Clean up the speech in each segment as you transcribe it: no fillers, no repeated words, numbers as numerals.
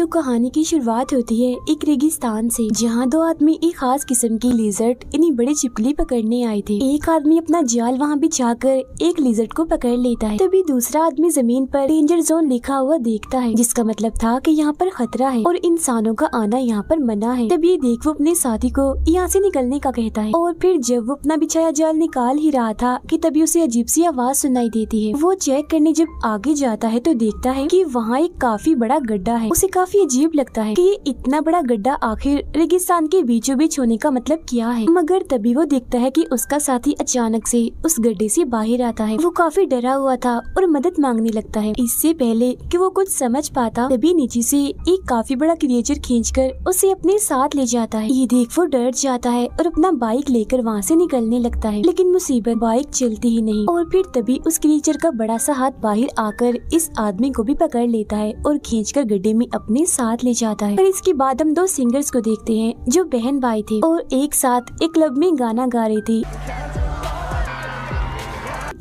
कहानी की शुरुआत होती है एक रेगिस्तान से, जहाँ दो आदमी एक खास किस्म की लिजर्ट यानी बड़ी छिपकली पकड़ने आए थे। एक आदमी अपना जाल वहाँ बिछाकर एक लिजर्ट को पकड़ लेता है, तभी दूसरा आदमी जमीन पर डेंजर जोन लिखा हुआ देखता है, जिसका मतलब था कि यहाँ पर खतरा है और इंसानों का आना यहाँ पर मना है। तभी देख वो अपने साथी को यहाँ से निकलने का कहता है और फिर जब वो अपना बिछाया जाल निकाल ही रहा था कि तभी उसे अजीब सी आवाज सुनाई देती है। वो चेक करने जब आगे जाता है तो देखता है कि वहाँ एक काफी बड़ा गड्ढा है। उसे काफी अजीब लगता है कि ये इतना बड़ा गड्ढा आखिर रेगिस्तान के बीचों बीच होने का मतलब क्या है। मगर तभी वो देखता है कि उसका साथी अचानक से उस गड्ढे से बाहर आता है। वो काफी डरा हुआ था और मदद मांगने लगता है। इससे पहले कि वो कुछ समझ पाता तभी नीचे से एक काफी बड़ा क्रिएचर खींचकर उसे अपने साथ ले जाता है। ये देख वो डर जाता है और अपना बाइक लेकर वहाँ से निकलने लगता है, लेकिन मुसीबत बाइक चलती ही नहीं। और फिर तभी उस क्रिएचर का बड़ा सा हाथ बाहर आकर इस आदमी को भी पकड़ लेता है और खींचकर गड्ढे में अपने साथ ले जाता है। और इसके बाद हम दो सिंगर्स को देखते हैं जो बहन भाई थे और एक साथ एक क्लब में गाना गा रहे थे।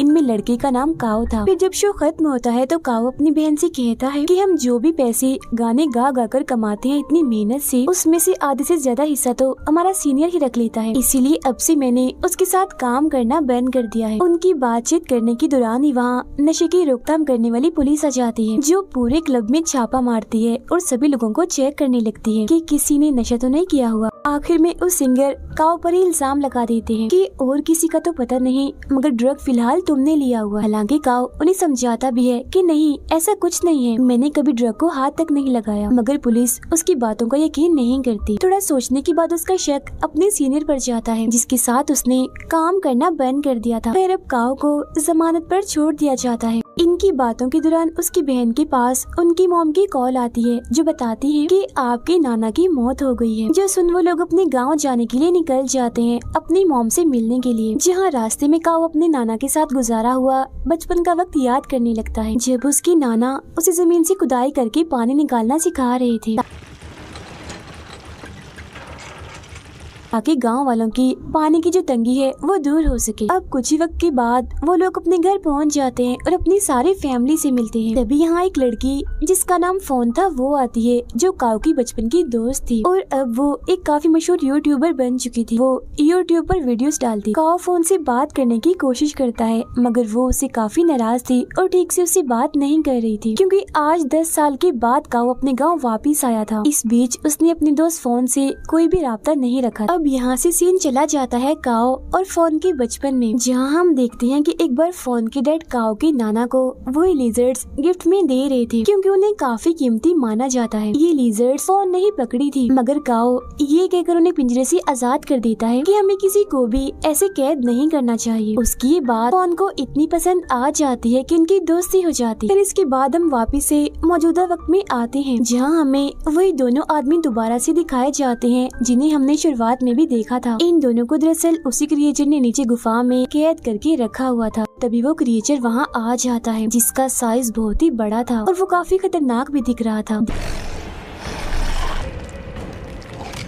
इनमें लड़के का नाम काओ था। फिर जब शो खत्म होता है तो काओ अपनी बहन से कहता है कि हम जो भी पैसे गाने गा गा कर कमाते हैं इतनी मेहनत से, उसमें से आधे से ज्यादा हिस्सा तो हमारा सीनियर ही रख लेता है, इसीलिए अब से मैंने उसके साथ काम करना बंद कर दिया है। उनकी बातचीत करने के दौरान ही वहाँ नशे की रोकथाम करने वाली पुलिस आ जाती है, जो पूरे क्लब में छापा मारती है और सभी लोगों को चेक करने लगती है कि किसी ने नशा तो नहीं किया हुआ। आखिर में उस सिंगर काओ पर ही इल्जाम लगा देते हैं कि और किसी का तो पता नहीं, मगर ड्रग फिलहाल तुमने लिया हुआ। हालांकि काओ उन्हें समझाता भी है कि नहीं, ऐसा कुछ नहीं है, मैंने कभी ड्रग को हाथ तक नहीं लगाया। मगर पुलिस उसकी बातों का यकीन नहीं करती। थोड़ा सोचने के बाद उसका शक अपने सीनियर पर जाता है, जिसके साथ उसने काम करना बंद कर दिया था। फिर अब काओ को जमानत पर छोड़ दिया जाता है। इनकी बातों के दौरान उसकी बहन के पास उनकी मॉम की कॉल आती है, जो बताती है कि आपके नाना की मौत हो गई है। जो सुन वो लोग अपने गांव जाने के लिए निकल जाते हैं अपनी मॉम से मिलने के लिए, जहां रास्ते में काओ अपने नाना के साथ गुजारा हुआ बचपन का वक्त याद करने लगता है, जब उसकी नाना उसे जमीन से खुदाई करके पानी निकालना सिखा रहे थे ताकि गांव वालों की पानी की जो तंगी है वो दूर हो सके। अब कुछ ही वक्त के बाद वो लोग अपने घर पहुंच जाते हैं और अपनी सारी फैमिली से मिलते हैं। तभी यहाँ एक लड़की जिसका नाम फोन था वो आती है, जो काओ की बचपन की दोस्त थी और अब वो एक काफी मशहूर यूट्यूबर बन चुकी थी। वो यूट्यूब पर वीडियोस डालती। काओ फोन से बात करने की कोशिश करता है, मगर वो उससे काफी नाराज थी और ठीक से उससे बात नहीं कर रही थी, क्योंकि आज 10 साल के बाद काओ अपने गाँव वापिस आया था। इस बीच उसने अपने दोस्त फोन से कोई भी राब्ता नहीं रखा। अब यहाँ से सीन चला जाता है काओ और फोन के बचपन में, जहाँ हम देखते हैं कि एक बार फोन के डैड काओ के नाना को वो लिजर्ड्स गिफ्ट में दे रहे थे, क्योंकि उन्हें काफी कीमती माना जाता है। ये लिजर्ड्स फोन ने ही पकड़ी थी, मगर काओ ये कहकर उन्हें पिंजरे से आजाद कर देता है कि हमें किसी को भी ऐसे कैद नहीं करना चाहिए। उसकी ये बात फोन को इतनी पसंद आ जाती है कि उनकी दोस्ती हो जाती है। फिर इसके बाद हम वापिस से मौजूदा वक्त में आते हैं, जहाँ हमें वही दोनों आदमी दोबारा से दिखाए जाते हैं जिन्हें हमने शुरुआत में भी देखा था। इन दोनों को दरअसल उसी क्रिएचर ने नीचे गुफा में कैद करके रखा हुआ था। तभी वो क्रिएचर वहाँ आ जाता है, जिसका साइज बहुत ही बड़ा था और वो काफी खतरनाक भी दिख रहा था।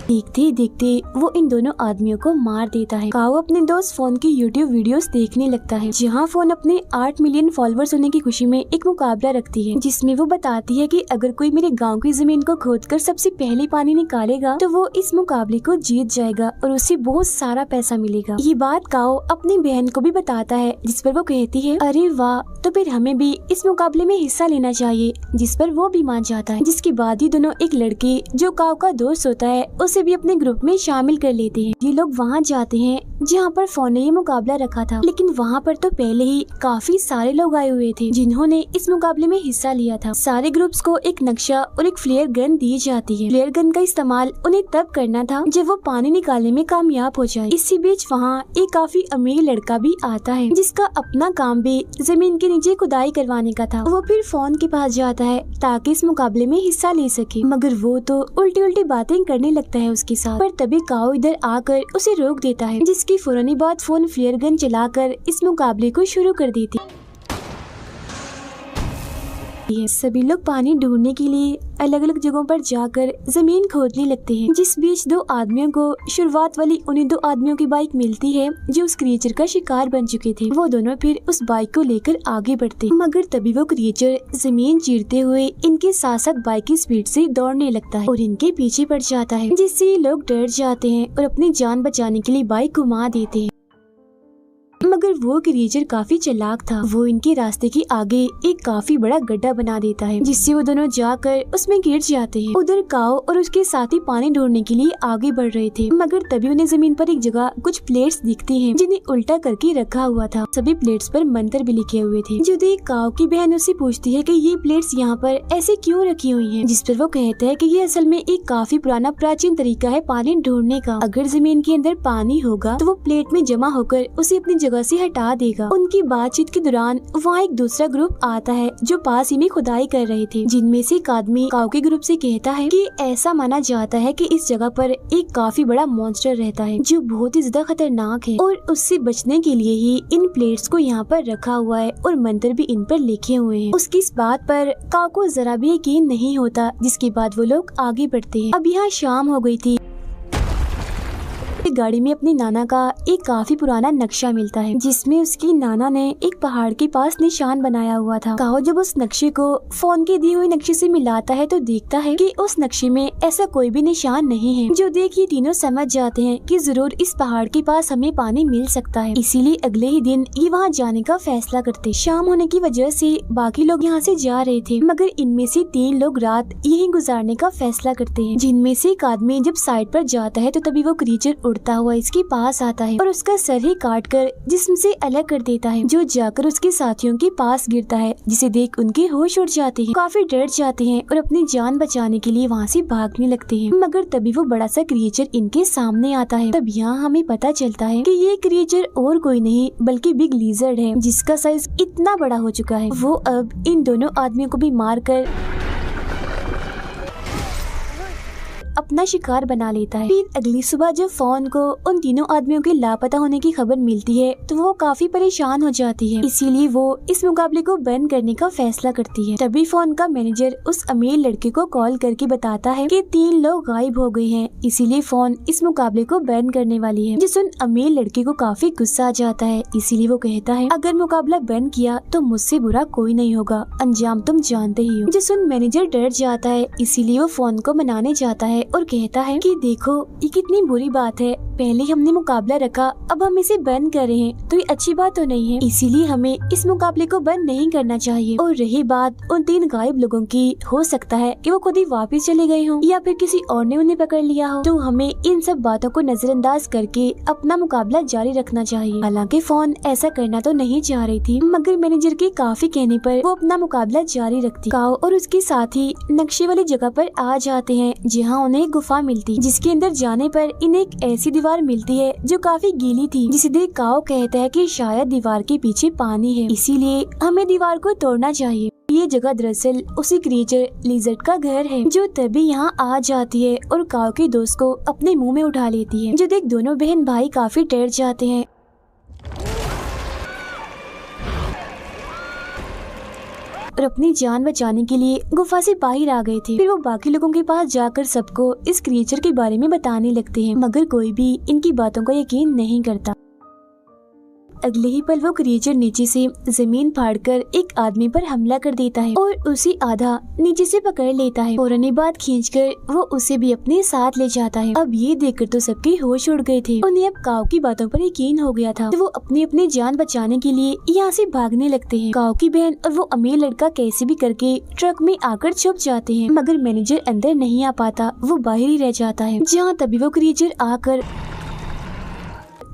देखते देखते वो इन दोनों आदमियों को मार देता है। काओ अपने दोस्त फोन की यूट्यूब वीडियोस देखने लगता है, जहाँ फोन अपने 8 मिलियन फॉलोअर्स होने की खुशी में एक मुकाबला रखती है, जिसमें वो बताती है कि अगर कोई मेरे गांव की जमीन को खोदकर सबसे पहले पानी निकालेगा तो वो इस मुकाबले को जीत जाएगा और उसे बहुत सारा पैसा मिलेगा। ये बात काओ अपनी बहन को भी बताता है, जिस पर वो कहती है अरे वाह, तो फिर हमें भी इस मुकाबले में हिस्सा लेना चाहिए, जिस पर वो भी मान जाता है। जिसके बाद ही दोनों एक लड़के जो काओ का दोस्त होता है उसे भी अपने ग्रुप में शामिल कर लेते हैं। ये लोग वहाँ जाते हैं जहाँ पर फोन ने ये मुकाबला रखा था, लेकिन वहाँ पर तो पहले ही काफी सारे लोग आए हुए थे जिन्होंने इस मुकाबले में हिस्सा लिया था। सारे ग्रुप्स को एक नक्शा और एक फ्लेयर गन दी जाती है। फ्लेयर गन का इस्तेमाल उन्हें तब करना था जब वो पानी निकालने में कामयाब हो जाए। इसी बीच वहाँ एक काफी अमीर लड़का भी आता है, जिसका अपना काम भी जमीन के नीचे खुदाई करवाने का था। वो फिर फोन के पास जाता है ताकि इस मुकाबले में हिस्सा ले सके, मगर वो तो उल्टी उल्टी बातें करने लगता है उसके साथ। पर तभी काओ इधर आकर उसे रोक देता है, जिसकी फौरन बाद फोन फ्लेयर गन चलाकर इस मुकाबले को शुरू कर देती। है। सभी लोग पानी ढूंढने के लिए अलग अलग जगहों पर जाकर जमीन खोदने लगते हैं। जिस बीच दो आदमियों को शुरुआत वाली उन्हीं दो आदमियों की बाइक मिलती है जो उस क्रिएचर का शिकार बन चुके थे। वो दोनों फिर उस बाइक को लेकर आगे बढ़ते हैं, मगर तभी वो क्रिएचर जमीन चीरते हुए इनके साथ साथ बाइक की स्पीड से दौड़ने लगता है और इनके पीछे पड़ जाता है, जिससे ये लोग डर जाते हैं और अपनी जान बचाने के लिए बाइक घुमा देते हैं। मगर वो क्रिएचर काफी चालाक था। वो इनके रास्ते के आगे एक काफी बड़ा गड्ढा बना देता है, जिससे वो दोनों जाकर उसमें गिर जाते हैं। उधर काओ और उसके साथी पानी ढूंढने के लिए आगे बढ़ रहे थे, मगर तभी उन्हें जमीन पर एक जगह कुछ प्लेट्स दिखती हैं, जिन्हें उल्टा करके रखा हुआ था। सभी प्लेट्स पर मंत्र भी लिखे हुए थे। जो देख काओ की बहन उससे पूछती है कि ये प्लेट्स यहाँ पर ऐसे क्यों रखी हुई हैं, जिस पर वो कहता है कि ये असल में एक काफी पुराना प्राचीन तरीका है पानी ढूंढने का। अगर जमीन के अंदर पानी होगा तो वो प्लेट में जमा होकर उसे अपनी जगह से हटा देगा। उनकी बातचीत के दौरान वहाँ एक दूसरा ग्रुप आता है जो पास ही में खुदाई कर रहे थे, जिनमें से एक आदमी काओ के ग्रुप से कहता है कि ऐसा माना जाता है कि इस जगह पर एक काफी बड़ा मॉन्स्टर रहता है जो बहुत ही ज्यादा खतरनाक है और उससे बचने के लिए ही इन प्लेट्स को यहाँ पर रखा हुआ है और मंत्र भी इन पर लिखे हुए हैं। उसकी इस बात पर काओ को जरा भी यकीन नहीं होता, जिसके बाद वो लोग आगे बढ़ते हैं। अब यहाँ शाम हो गई थी। गाड़ी में अपनी नाना का एक काफी पुराना नक्शा मिलता है, जिसमें उसकी नाना ने एक पहाड़ के पास निशान बनाया हुआ था। काओ जब उस नक्शे को फोन के दिए हुए नक्शे से मिलाता है तो देखता है कि उस नक्शे में ऐसा कोई भी निशान नहीं है। जो देख ये तीनों समझ जाते हैं कि जरूर इस पहाड़ के पास हमें पानी मिल सकता है, इसीलिए अगले ही दिन ये वहाँ जाने का फैसला करते। शाम होने की वजह से बाकी लोग यहाँ से जा रहे थे, मगर इनमें से 3 लोग रात यहीं गुजारने का फैसला करते हैं। जिनमें से एक आदमी जब साइड पर जाता है तो तभी वो क्रिएचर उड़ता हुआ इसके पास आता है और उसका सर ही काट कर जिस्म से अलग कर देता है, जो जाकर उसके साथियों के पास गिरता है, जिसे देख उनके होश उड़ जाते हैं, काफी डर जाते हैं और अपनी जान बचाने के लिए वहाँ से भागने लगते हैं। मगर तभी वो बड़ा सा क्रिएचर इनके सामने आता है। तब यहाँ हमें पता चलता है कि ये क्रिएचर और कोई नहीं बल्कि बिग लिजर्ड है, जिसका साइज इतना बड़ा हो चुका है। वो अब इन दोनों आदमियों को भी मार कर अपना शिकार बना लेता है। फिर अगली सुबह जब फोन को उन तीनों आदमियों के लापता होने की खबर मिलती है तो वो काफी परेशान हो जाती है, इसीलिए वो इस मुकाबले को बंद करने का फैसला करती है। तभी फोन का मैनेजर उस अमीर लड़के को कॉल करके बताता है कि 3 लोग गायब हो गए हैं, इसीलिए फोन इस मुकाबले को बंद करने वाली है। जिस उन अमीर लड़के को काफी गुस्सा आ जाता है, इसीलिए वो कहता है अगर मुकाबला बंद किया तो मुझसे बुरा कोई नहीं होगा, अंजाम तुम जानते ही हो। जिस उन मैनेजर डर जाता है, इसीलिए वो फोन को मनाने जाता है और कहता है कि देखो ये कितनी बुरी बात है, पहले हमने मुकाबला रखा, अब हम इसे बंद कर रहे हैं तो ये अच्छी बात तो नहीं है, इसीलिए हमें इस मुकाबले को बंद नहीं करना चाहिए। और रही बात उन 3 गायब लोगों की, हो सकता है कि वो खुद ही वापस चले गए हों या फिर किसी और ने उन्हें पकड़ लिया हो, तो हमें इन सब बातों को नजरअंदाज करके अपना मुकाबला जारी रखना चाहिए। हालांकि फोन ऐसा करना तो नहीं चाह रही थी, मगर मैनेजर के काफी कहने पर वो अपना मुकाबला जारी रखती। काओ और उसके साथी नक्शे वाली जगह पर आ जाते हैं, जहाँ उन्हें गुफा मिलती, जिसके अंदर जाने पर इन्हें एक ऐसी दीवार मिलती है जो काफी गीली थी, जिसे देख काओ कहता है कि शायद दीवार के पीछे पानी है, इसीलिए हमें दीवार को तोड़ना चाहिए। ये जगह दरअसल उसी क्रिएचर लिजर्ड का घर है, जो तभी यहाँ आ जाती है और काओ के दोस्त को अपने मुंह में उठा लेती है। जो देख दोनों बहन भाई काफी डर जाते हैं और अपनी जान बचाने के लिए गुफा से बाहर आ गए थे। फिर वो बाकी लोगों के पास जाकर सबको इस क्रिएचर के बारे में बताने लगते हैं, मगर कोई भी इनकी बातों का यकीन नहीं करता। अगले ही पल वो क्रिएचर नीचे से जमीन फाड़कर एक आदमी पर हमला कर देता है और उसी आधा नीचे से पकड़ लेता है। फौरन बाद खींचकर वो उसे भी अपने साथ ले जाता है। अब ये देखकर तो सबके होश उड़ गए थे। उन्हें अब काओ की बातों पर यकीन हो गया था, तो वो अपनी जान बचाने के लिए यहाँ से भागने लगते हैं। काओ की बहन और वो अमीर लड़का कैसे भी करके ट्रक में आकर छुप जाते हैं, मगर मैनेजर अंदर नहीं आ पाता, वो बाहर ही रह जाता है। जहाँ तभी वो क्रिएचर आकर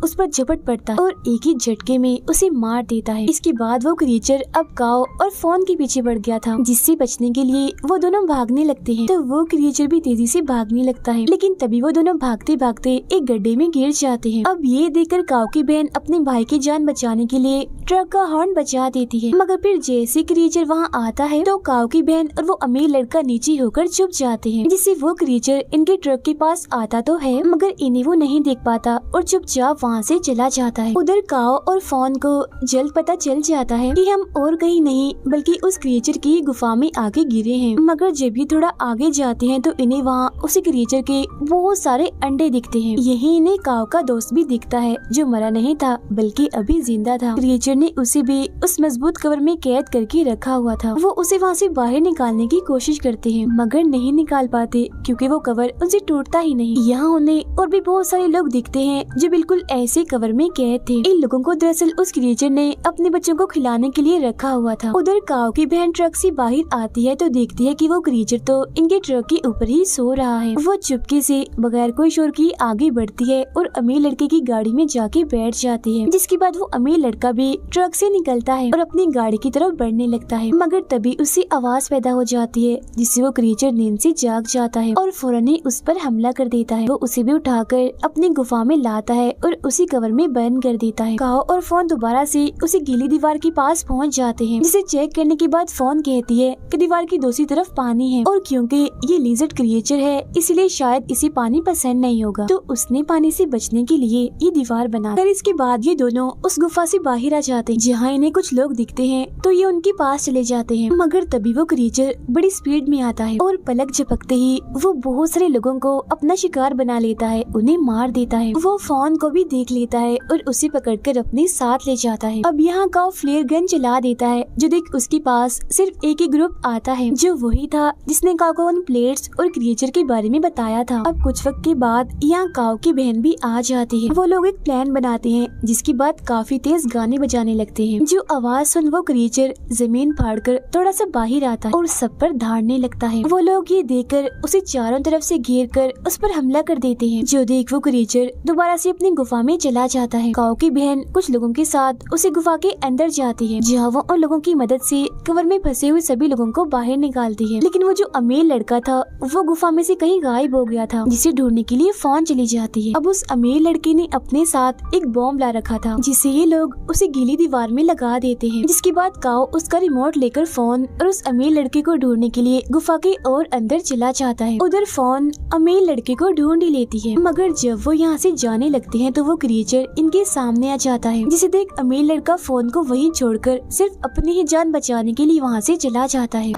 उस पर झपट पड़ता है और एक ही झटके में उसे मार देता है। इसके बाद वो क्रिएचर अब काओ और फोन के पीछे बढ़ गया था, जिससे बचने के लिए वो दोनों भागने लगते हैं। तो वो क्रिएचर भी तेजी से भागने लगता है, लेकिन तभी वो दोनों भागते भागते एक गड्ढे में गिर जाते हैं। अब ये देखकर काओ की बहन अपने भाई की जान बचाने के लिए ट्रक का हॉर्न बजा देती है। मगर फिर जैसे क्रिएचर वहाँ आता है तो काऊ की बहन और वो अमीर लड़का नीचे होकर छुप जाते हैं, जिससे वो क्रिएचर इनके ट्रक के पास आता तो है मगर इन्हें वो नहीं देख पाता और चुपचाप वहाँ से चला जाता है। उधर काऊ और फोन को जल्द पता चल जाता है कि हम और कहीं नहीं बल्कि उस क्रिएचर की गुफा में आगे गिरे हैं। मगर जब ये थोड़ा आगे जाते हैं तो इन्हें वहाँ उसी क्रिएचर के बहुत सारे अंडे दिखते हैं। यही इन्हें काऊ का दोस्त भी दिखता है जो मरा नहीं था बल्कि अभी जिंदा था। क्रिएचर ने उसे भी उस मजबूत कवर में कैद करके रखा हुआ था। वो उसे वहाँ से बाहर निकालने की कोशिश करते हैं मगर नहीं निकाल पाते क्योंकि वो कवर उनसे टूटता ही नहीं। यहाँ उन्हें और भी बहुत सारे लोग दिखते हैं जो बिल्कुल ऐसे कवर में कैद थे। इन लोगों को दरअसल उस क्रिएचर ने अपने बच्चों को खिलाने के लिए रखा हुआ था। उधर काऊ की बहन ट्रक से बाहर आती है तो देखती है कि वो क्रिएचर तो इनके ट्रक के ऊपर ही सो रहा है। वो चुपके से बगैर कोई शोर की आगे बढ़ती है और अमीर लड़के की गाड़ी में जाके बैठ जाती है, जिसके बाद वो अमीर लड़का भी ट्रक से निकलता है और अपनी गाड़ी की तरफ बढ़ने लगता है। मगर तभी उससे आवाज पैदा हो जाती है जिससे वो क्रिएचर नींद से जाग जाता है और फौरन ही उस पर हमला कर देता है। वो उसे भी उठाकर अपनी गुफा में लाता है और उसी कवर में बंद कर देता है। काऊ और फोन दोबारा से उसी गीली दीवार के पास पहुंच जाते हैं, जिसे चेक करने के बाद फोन कहती है कि दीवार की दूसरी तरफ पानी है और क्योंकि ये लिजर्ड क्रिएचर है इसलिए शायद इसे पानी पसंद नहीं होगा, तो उसने पानी से बचने के लिए ये दीवार बना कर इसके बाद ये दोनों उस गुफा से बाहर आ जाते हैं। जहाँ इन्हें कुछ लोग दिखते हैं तो ये उनके पास चले जाते हैं मगर तभी वो क्रिएचर बड़ी स्पीड में आता है और पलक झपकते ही वो बहुत सारे लोगों को अपना शिकार बना लेता है, उन्हें मार देता है। वो फोन को भी देख लेता है और उसे पकड़कर अपने साथ ले जाता है। अब यहाँ काऊ फ्लेयर गन चला देता है जो देख उसके पास सिर्फ एक ही ग्रुप आता है जो वही था जिसने काऊ को उन प्लेट्स और क्रिएचर के बारे में बताया था। अब कुछ वक्त के बाद यहाँ काऊ की बहन भी आ जाती है। वो लोग एक प्लान बनाते हैं जिसके बाद काफी तेज गाने बजाने लगते हैं। जो आवाज सुन वो क्रिएचर जमीन फाड़कर थोड़ा सा बाहर आता है और सब पर धाड़ने लगता है। वो लोग ये देखकर उसे चारों तरफ से घेर कर उस पर हमला कर देते हैं। जो देख वो क्रिएचर दोबारा से अपनी गुफा में चला जाता है। काऊ की बहन कुछ लोगों के साथ उसी गुफा के अंदर जाती है जहाँ वो उन लोगों की मदद से कवर में फंसे हुए सभी लोगों को बाहर निकालती है। लेकिन वो जो अमीर लड़का था वो गुफा में से कहीं गायब हो गया था, जिसे ढूंढने के लिए फोन चली जाती है। अब उस अमीर लड़के ने अपने साथ एक बॉम्ब ला रखा था जिसे ये लोग उसे गीली दीवार में लगा देते हैं, जिसके बाद काऊ उसका रिमोट लेकर फोन और उस अमीर लड़के को ढूंढने के लिए गुफा के और अंदर चला जाता है। उधर फोन अमीर लड़के को ढूंढ ही लेती है मगर जब वो यहाँ से जाने लगते हैं तो वो क्रिएचर इनके सामने आ जाता है, जिसे देख अमीर लड़का फोन को वहीं छोड़कर सिर्फ अपनी ही जान बचाने के लिए वहाँ से चला जाता है।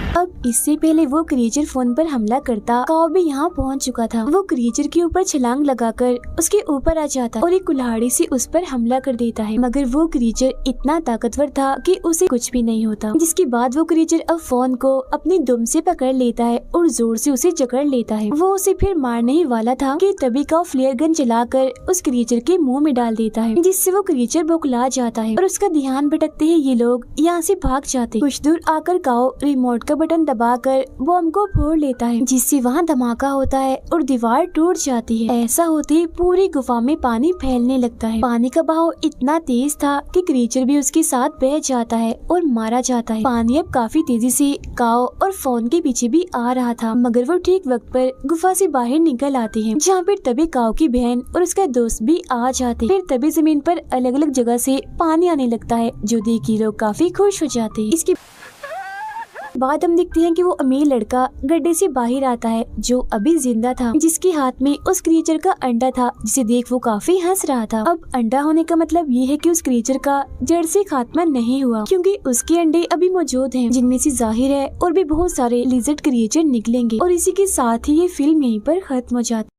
अब इससे पहले वो क्रिएचर फोन पर हमला करता काऊ भी यहाँ पहुँच चुका था। वो क्रिएचर के ऊपर छलांग लगाकर उसके ऊपर आ जाता और एक कुल्हाड़ी से उस पर हमला कर देता है मगर वो क्रिएचर इतना ताकतवर था कि उसे कुछ भी नहीं होता। जिसके बाद वो क्रिएचर अब फोन को अपनी दुम से पकड़ लेता है और जोर से उसे जकड़ लेता है। वो उसे फिर मारने ही वाला था कि तभी काऊ फ्लेयर गन चलाकर उस क्रिएचर के मुंह में डाल देता है, जिससे वो क्रिएचर बौखला जाता है और उसका ध्यान भटकते ही ये लोग यहाँ से भाग जाते। कुछ दूर आकर काऊ रिमोट का बटन दबाकर बॉम्ब को फोड़ लेता है, जिससे वहाँ धमाका होता है और दीवार टूट जाती है। ऐसा होते ही पूरी गुफा में पानी फैलने लगता है। पानी का बहाव इतना तेज था कि क्रिएचर भी उसके साथ बह जाता है और मारा जाता है। पानी अब काफी तेजी से काऊ और फोन के पीछे भी आ रहा था मगर वो ठीक वक्त पर गुफा से बाहर निकल आते हैं, जहाँ पर तभी काऊ की बहन और उसका दोस्त भी आ जाते। फिर तभी जमीन पर अलग अलग जगह से पानी आने लगता है, जो देख के लोग काफी खुश हो जाते हैं। इसके बाद हम देखते हैं कि वो अमीर लड़का गड्ढे से बाहर आता है जो अभी जिंदा था, जिसके हाथ में उस क्रिएचर का अंडा था, जिसे देख वो काफी हंस रहा था। अब अंडा होने का मतलब ये है कि उस क्रिएचर का जड़ से खात्मा नहीं हुआ, क्योंकि उसके अंडे अभी मौजूद हैं, जिनमें से जाहिर है और भी बहुत सारे लिजर्ड क्रिएचर निकलेंगे। और इसी के साथ ही ये फिल्म यहीं पर खत्म हो जाती है।